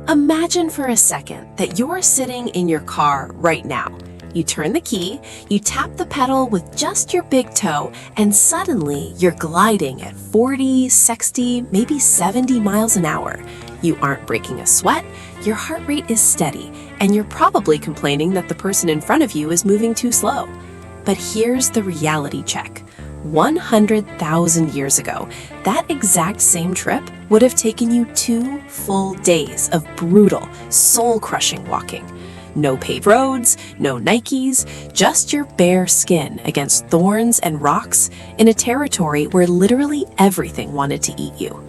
Imagine for a second that you're sitting in your car right now. You turn the key, you tap the pedal with just your big toe, and suddenly you're gliding at 40, 60, maybe 70 miles an hour. You aren't breaking a sweat, your heart rate is steady, and you're probably complaining that the person in front of you is moving too slow. But here's the reality check. 100,000 years ago, that exact same trip would have taken you 2 full days of brutal, soul-crushing walking. No paved roads, no Nikes, just your bare skin against thorns and rocks in a territory where literally everything wanted to eat you.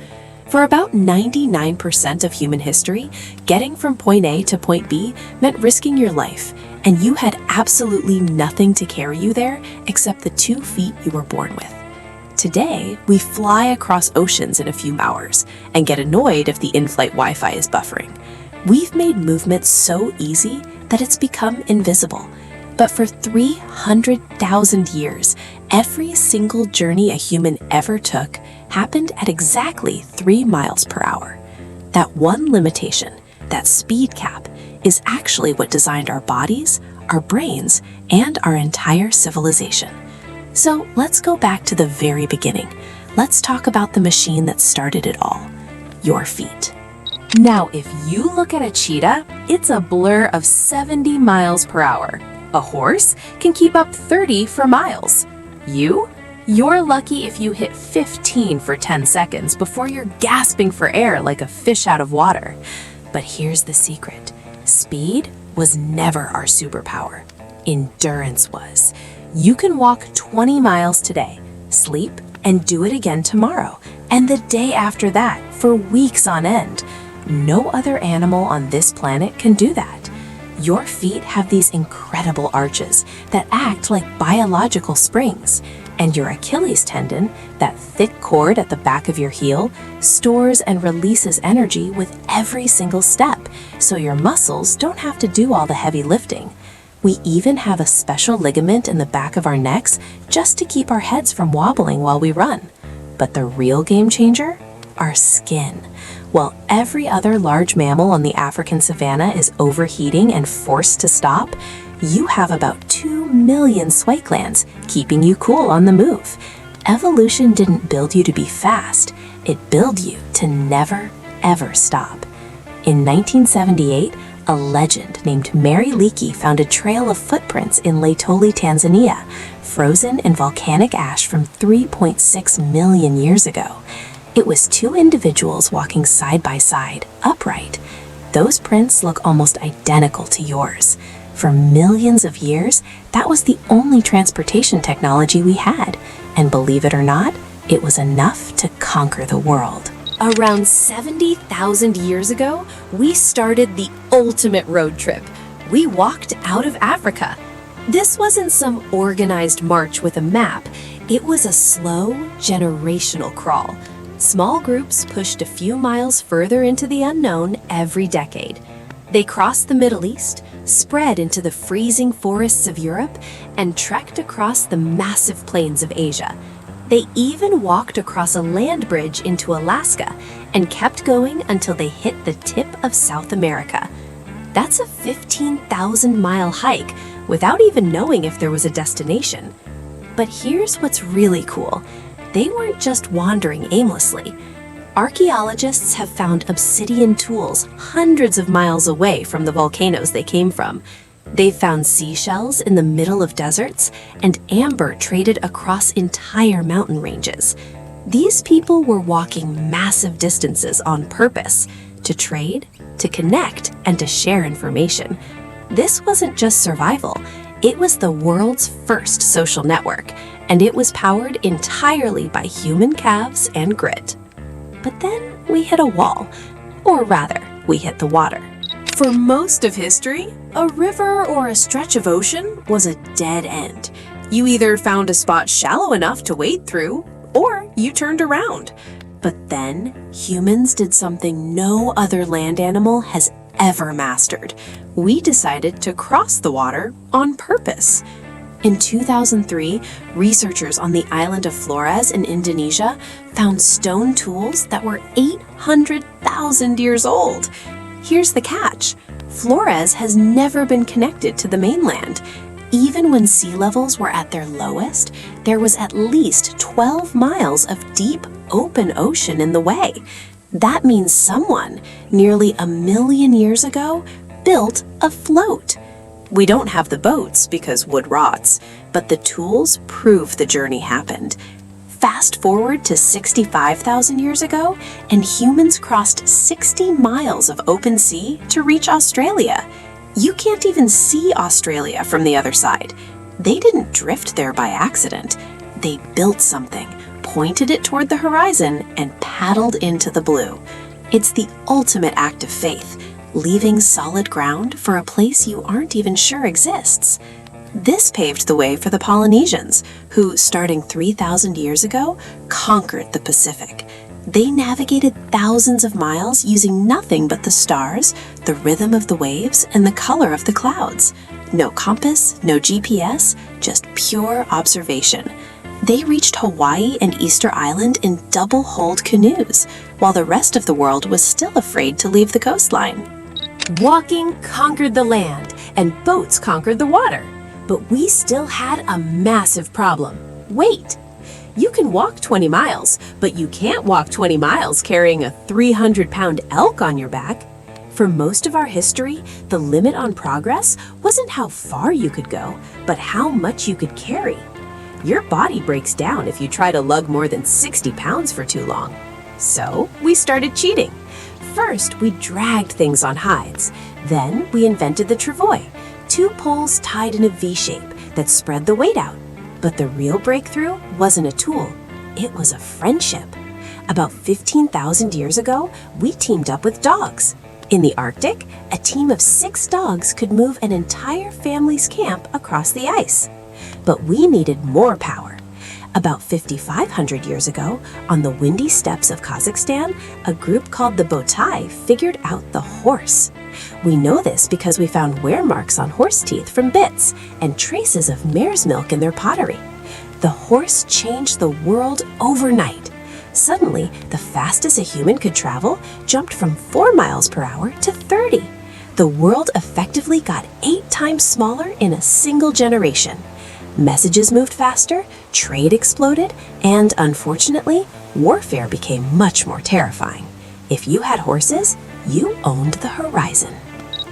For about 99% of human history, getting from point A to point B meant risking your life, and you had absolutely nothing to carry you there except the 2 feet you were born with. Today, we fly across oceans in a few hours and get annoyed if the in-flight Wi-Fi is buffering. We've made movement so easy that it's become invisible. But for 300,000 years, every single journey a human ever took happened at exactly 3 miles per hour. That one limitation, that speed cap, is actually what designed our bodies, our brains, and our entire civilization. So let's go back to the very beginning. Let's talk about the machine that started it all, your feet. Now, if you look at a cheetah, it's a blur of 70 miles per hour. A horse can keep up 30 for miles. You're lucky if you hit 15 for 10 seconds before you're gasping for air like a fish out of water. But here's the secret. Speed was never our superpower. Endurance was. You can walk 20 miles today, sleep, and do it again tomorrow, and the day after that, for weeks on end. No other animal on this planet can do that. Your feet have these incredible arches that act like biological springs, and your Achilles tendon, that thick cord at the back of your heel, stores and releases energy with every single step, so your muscles don't have to do all the heavy lifting. We even have a special ligament in the back of our necks just to keep our heads from wobbling while we run. But the real game changer? Our skin. While every other large mammal on the African savanna is overheating and forced to stop, you have about 2 million sweat glands keeping you cool on the move. Evolution didn't build you to be fast, it built you to never, ever stop. In 1978, a legend named Mary Leakey found a trail of footprints in Laetoli, Tanzania, frozen in volcanic ash from 3.6 million years ago. It was 2 individuals walking side by side, upright. Those prints look almost identical to yours. For millions of years, that was the only transportation technology we had. And believe it or not, it was enough to conquer the world. Around 70,000 years ago, we started the ultimate road trip. We walked out of Africa. This wasn't some organized march with a map. It was a slow, generational crawl. Small groups pushed a few miles further into the unknown every decade. They crossed the Middle East, spread into the freezing forests of Europe, and trekked across the massive plains of Asia. They even walked across a land bridge into Alaska and kept going until they hit the tip of South America. That's a 15,000-mile hike without even knowing if there was a destination. But here's what's really cool. They weren't just wandering aimlessly. Archaeologists have found obsidian tools hundreds of miles away from the volcanoes they came from. They've found seashells in the middle of deserts and amber traded across entire mountain ranges. These people were walking massive distances on purpose to trade, to connect, and to share information. This wasn't just survival. It was the world's first social network, and it was powered entirely by human calves and grit. But then we hit a wall, or rather, we hit the water. For most of history, a river or a stretch of ocean was a dead end. You either found a spot shallow enough to wade through, or you turned around. But then, humans did something no other land animal has ever mastered. We decided to cross the water on purpose. In 2003, researchers on the island of Flores in Indonesia found stone tools that were 800,000 years old. Here's the catch. Flores has never been connected to the mainland. Even when sea levels were at their lowest, there was at least 12 miles of deep, open ocean in the way. That means someone, nearly 1 million years ago, built a float. We don't have the boats because wood rots, but the tools prove the journey happened. Fast forward to 65,000 years ago, and humans crossed 60 miles of open sea to reach Australia. You can't even see Australia from the other side. They didn't drift there by accident. They built something, pointed it toward the horizon, and paddled into the blue. It's the ultimate act of faith, leaving solid ground for a place you aren't even sure exists. This paved the way for the Polynesians, who, starting 3,000 years ago, conquered the Pacific. They navigated thousands of miles using nothing but the stars, the rhythm of the waves, and the color of the clouds. No compass, no GPS, just pure observation. They reached Hawaii and Easter Island in double-hulled canoes, while the rest of the world was still afraid to leave the coastline. Walking conquered the land, and boats conquered the water. But we still had a massive problem. Weight. You can walk 20 miles, but you can't walk 20 miles carrying a 300-pound elk on your back. For most of our history, the limit on progress wasn't how far you could go, but how much you could carry. Your body breaks down if you try to lug more than 60 pounds for too long. So we started cheating. First, we dragged things on hides. Then we invented the travois, 2 poles tied in a V shape that spread the weight out. But the real breakthrough wasn't a tool, it was a friendship. About 15,000 years ago, we teamed up with dogs. In the Arctic, a team of 6 dogs could move an entire family's camp across the ice. But we needed more power. About 5,500 years ago, on the windy steppes of Kazakhstan, a group called the Botai figured out the horse. We know this because we found wear marks on horse teeth from bits and traces of mare's milk in their pottery. The horse changed the world overnight. Suddenly, the fastest a human could travel jumped from 4 miles per hour to 30. The world effectively got 8 times smaller in a single generation. Messages moved faster, trade exploded, and unfortunately, warfare became much more terrifying. If you had horses, you owned the horizon.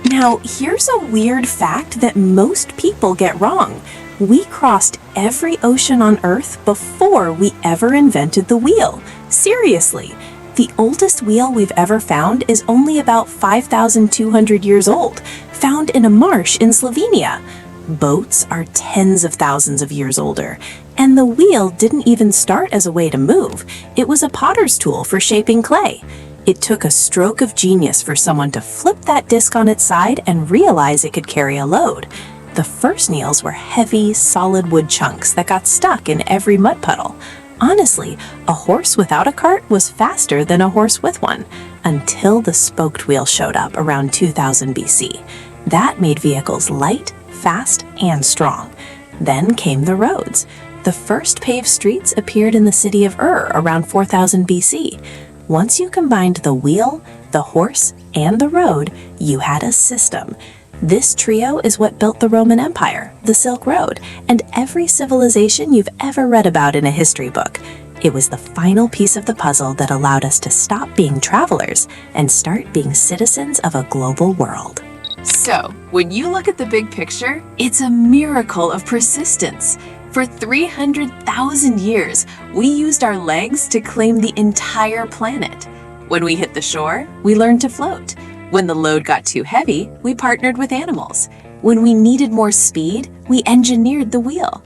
Now, here's a weird fact that most people get wrong. We crossed every ocean on Earth before we ever invented the wheel. Seriously, the oldest wheel we've ever found is only about 5,200 years old, found in a marsh in Slovenia. Boats are tens of thousands of years older, and the wheel didn't even start as a way to move. It was a potter's tool for shaping clay. It took a stroke of genius for someone to flip that disc on its side and realize it could carry a load. The first nails were heavy, solid wood chunks that got stuck in every mud puddle. Honestly, a horse without a cart was faster than a horse with one, until the spoked wheel showed up around 2000 BC. That made vehicles light, fast, and strong. Then came the roads. The first paved streets appeared in the city of around 4000 BC. Once you combined the wheel, the horse, and the road, you had a system. This trio is what built the Roman Empire, the Silk Road, and every civilization you've ever read about in a history book. It was the final piece of the puzzle that allowed us to stop being travelers and start being citizens of a global world. So, when you look at the big picture, it's a miracle of persistence. For 300,000 years, we used our legs to claim the entire planet. When we hit the shore, we learned to float. When the load got too heavy, we partnered with animals. When we needed more speed, we engineered the wheel.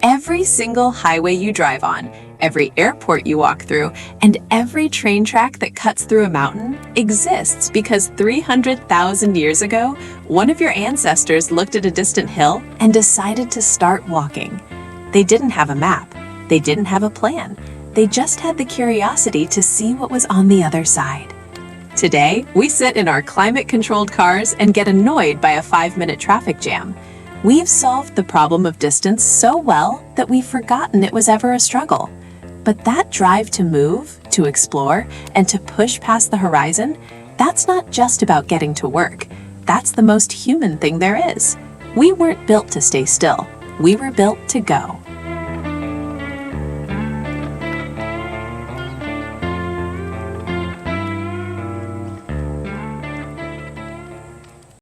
Every single highway you drive on, every airport you walk through, and every train track that cuts through a mountain exists because 300,000 years ago, one of your ancestors looked at a distant hill and decided to start walking. They didn't have a map. They didn't have a plan. They just had the curiosity to see what was on the other side. Today, we sit in our climate-controlled cars and get annoyed by a 5-minute traffic jam. We've solved the problem of distance so well that we've forgotten it was ever a struggle. But that drive to move, to explore, and to push past the horizon, that's not just about getting to work. That's the most human thing there is. We weren't built to stay still. We were built to go.